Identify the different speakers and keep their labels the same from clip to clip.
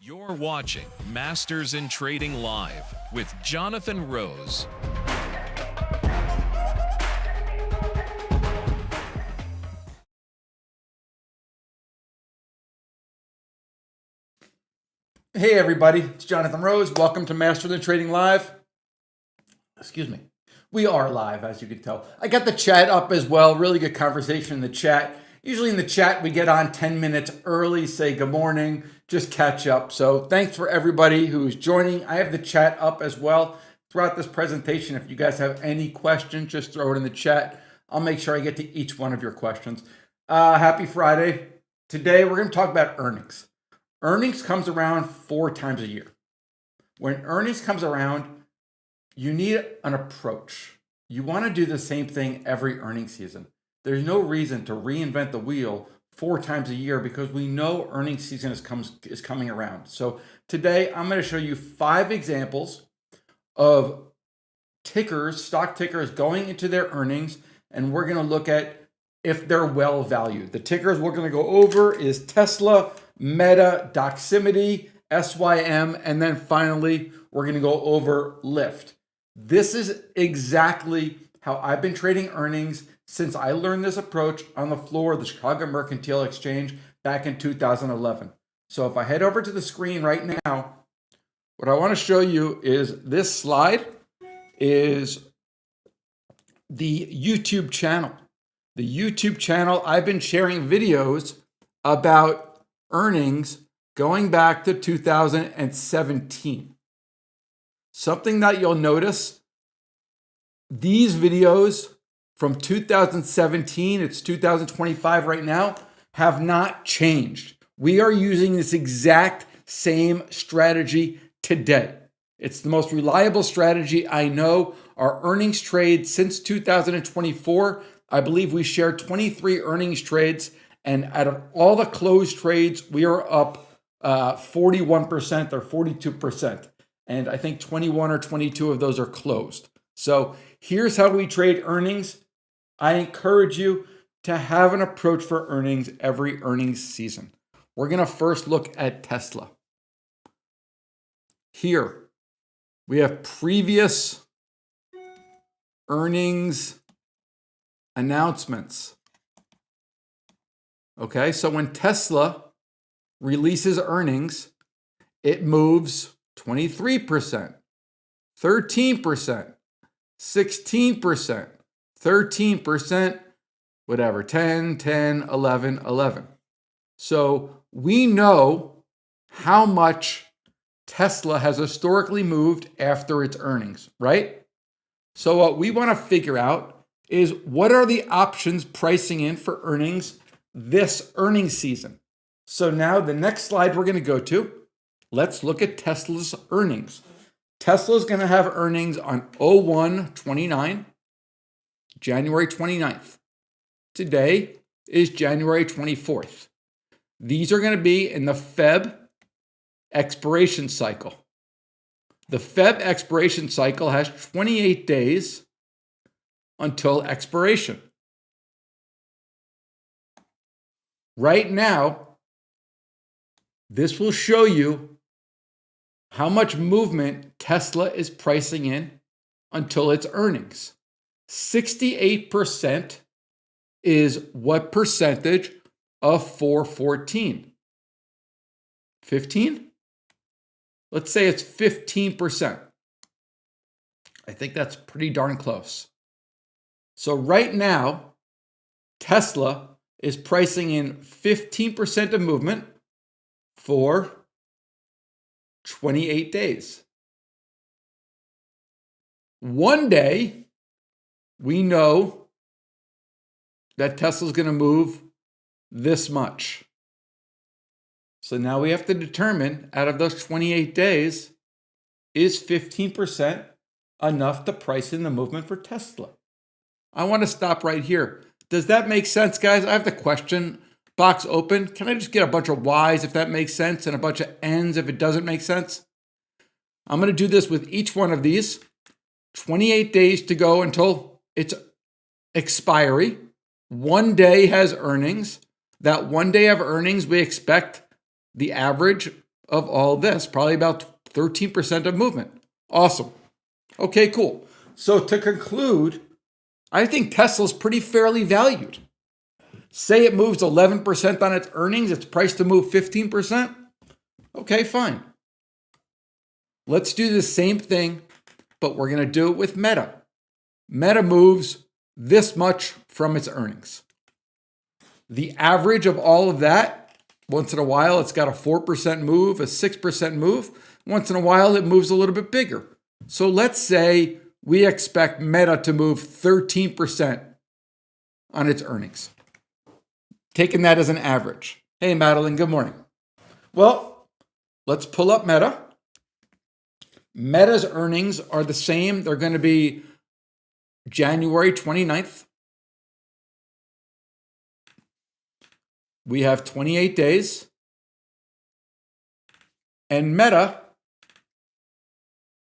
Speaker 1: You're watching Masters in Trading Live with Jonathan Rose.
Speaker 2: Hey everybody, it's Jonathan Rose. Welcome to Masters in Trading Live. Excuse me. We are live, as you can tell. I got the chat up as well. Really good conversation in the chat. Usually in the chat, we get on 10 minutes early, say good morning, just catch up. So thanks for everybody who's joining. I have the chat up as well throughout this presentation. If you guys have any questions, just throw it in the chat. I'll make sure I get to each one of your questions. Happy Friday. Today, we're going to talk about earnings. Earnings comes around 4 times a year. When earnings comes around, you need an approach. You want to do the same thing every earnings season. There's no reason to reinvent the wheel 4 times a year because we know earnings season is coming around. So today I'm going to show you 5 examples of tickers, stock tickers going into their earnings, and we're going to look at if they're well valued. The tickers we're going to go over is Tesla, Meta, Doximity, SYM, and then finally we're going to go over Lyft. This is exactly how I've been trading earnings since I learned this approach on the floor of the Chicago Mercantile Exchange back in 2011. So if I head over to the screen right now, what I want to show you is this slide is the YouTube channel. The YouTube channel, I've been sharing videos about earnings going back to 2017. Something that you'll notice, these videos from 2017, it's 2025 right now, have not changed. We are using this exact same strategy today. It's the most reliable strategy I know. Our earnings trade since 2024, I believe we shared 23 earnings trades, and out of all the closed trades, we are up 41% or 42%. And I think 21 or 22 of those are closed. So here's how we trade earnings. I encourage you to have an approach for earnings every earnings season. We're going to first look at Tesla. Here, we have previous earnings announcements. Okay, so when Tesla releases earnings, it moves 23%, 13%, 16%, 13%, whatever, 10, 10, 11, 11. So we know how much Tesla has historically moved after its earnings, right? So what we want to figure out is what are the options pricing in for earnings this earnings season. So now the next slide we're going to go to, let's look at Tesla's earnings. Tesla's going to have earnings on 01/29, January 29th. Today is January 24th. These are going to be in the Feb expiration cycle. The Feb expiration cycle has 28 days until expiration. Right now, this will show you how much movement Tesla is pricing in until its earnings. 68% is what percentage of 414? 15? Let's say it's 15%. I think that's pretty darn close. So right now, Tesla is pricing in 15% of movement for 28 days. One day, we know that Tesla's going to move this much. So now we have to determine, out of those 28 days, is 15% enough to price in the movement for Tesla? I want to stop right here. Does that make sense, guys? I have the question box open. Can I just get a bunch of Y's if that makes sense and a bunch of N's if it doesn't make sense? I'm going to do this with each one of these. 28 days to go until its expiry. 1 day has earnings. That 1 day of earnings, we expect the average of all this, probably about 13% of movement. Awesome. Okay, cool. So to conclude, I think Tesla's pretty fairly valued. Say it moves 11% on its earnings, it's priced to move 15%. Okay, fine. Let's do the same thing, but we're going to do it with Meta. Meta moves this much from its earnings. The average of all of that, once in a while, it's got a 4% move, a 6% move. Once in a while, it moves a little bit bigger. So let's say we expect Meta to move 13% on its earnings. Taking that as an average. Hey, Madeline, good morning. Well, let's pull up Meta. Meta's earnings are the same. They're going to be January 29th. We have 28 days. And Meta,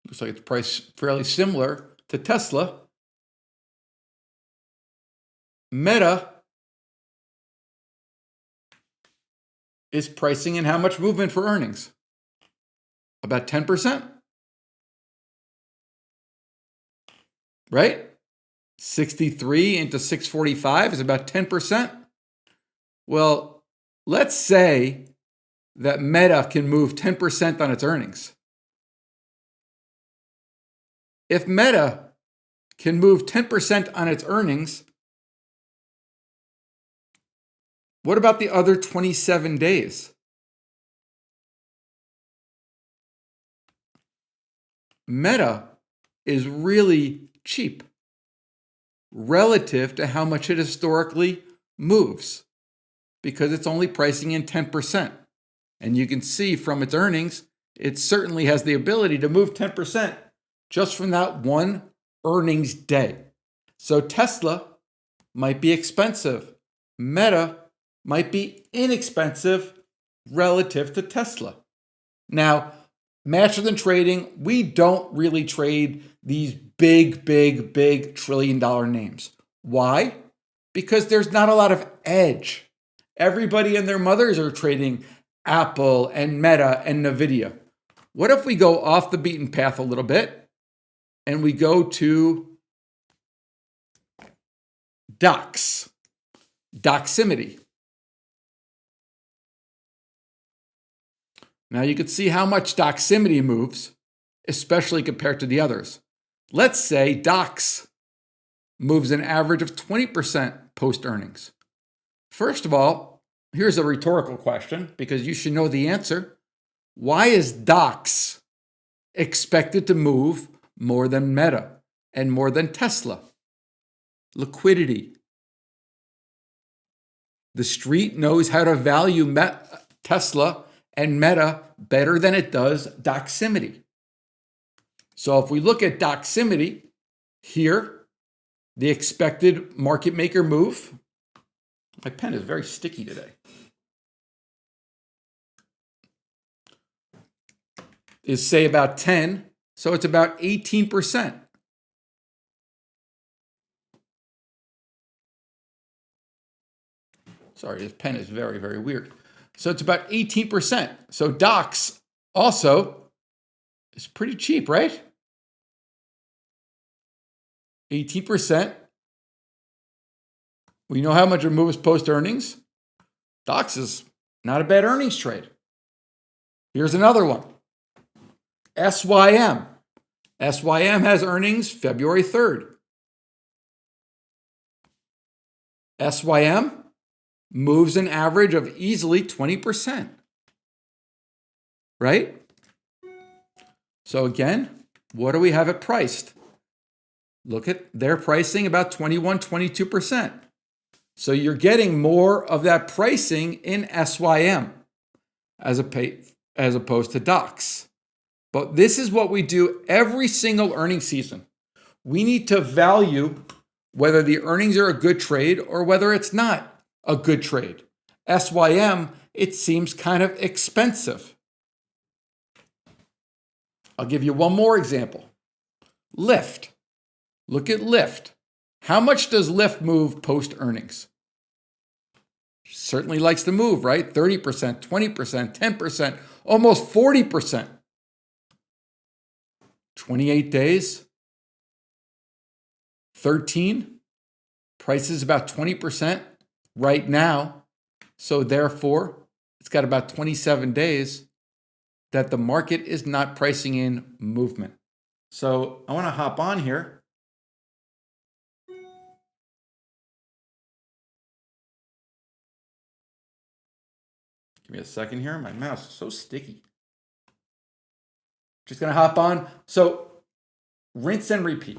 Speaker 2: looks like it's priced fairly similar to Tesla. Meta is pricing in how much movement for earnings? About 10%. Right? 63 into 645 is about 10%. Well, let's say that Meta can move 10% on its earnings. If Meta can move 10% on its earnings, what about the other 27 days? Meta is really cheap relative to how much it historically moves because it's only pricing in 10%. And you can see from its earnings, it certainly has the ability to move 10% just from that one earnings day. So Tesla might be expensive. Meta might be inexpensive relative to Tesla. Now, Master Than Trading, we don't really trade these big trillion-dollar names. Why? Because there's not a lot of edge. Everybody and their mothers are trading Apple and Meta and NVIDIA. What if we go off the beaten path a little bit and we go to DOX, Doximity. Now you can see how much Doximity moves, especially compared to the others. Let's say DOX moves an average of 20% post-earnings. First of all, here's a rhetorical question because you should know the answer. Why is DOX expected to move more than Meta and more than Tesla? Liquidity. The street knows how to value Tesla and Meta better than it does Doximity. So if we look at Doximity here, the expected market maker move, my pen is very sticky today, is say about 10, so it's about 18%. Sorry, this pen is very weird. So it's about 18%. So DOX also is pretty cheap, right? 18%. We know how much it moves post-earnings. DOX is not a bad earnings trade. Here's another one. SYM. SYM has earnings February 3rd. SYM moves an average of easily 20%. Right? So again, what do we have it priced? Look at their pricing about 21, 22%. So you're getting more of that pricing in SYM as opposed to DOX. But this is what we do every single earnings season. We need to value whether the earnings are a good trade or whether it's not a good trade. SYM, it seems kind of expensive. I'll give you one more example. Lyft. Look at Lyft. How much does Lyft move post-earnings? Certainly likes to move, right? 30%, 20%, 10%, almost 40%. 28 days, 13. Price is about 20% right now. So therefore, it's got about 27 days that the market is not pricing in movement. So I want to hop on here. Give me a second here. My mouse is so sticky. Just going to hop on. So rinse and repeat.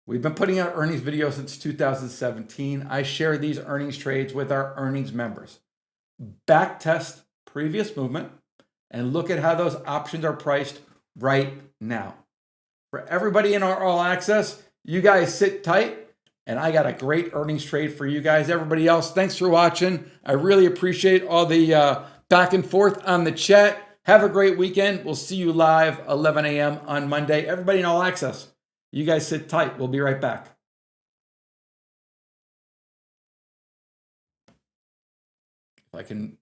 Speaker 2: We've been putting out earnings videos since 2017. I share these earnings trades with our earnings members. Back test previous movement and look at how those options are priced right now. For everybody in our all access, you guys sit tight, and I got a great earnings trade for you guys. Everybody else, thanks for watching. I really appreciate all the back and forth on the chat. Have a great weekend. We'll see you live 11 a.m. on Monday. Everybody in all access, you guys sit tight. We'll be right back. If I can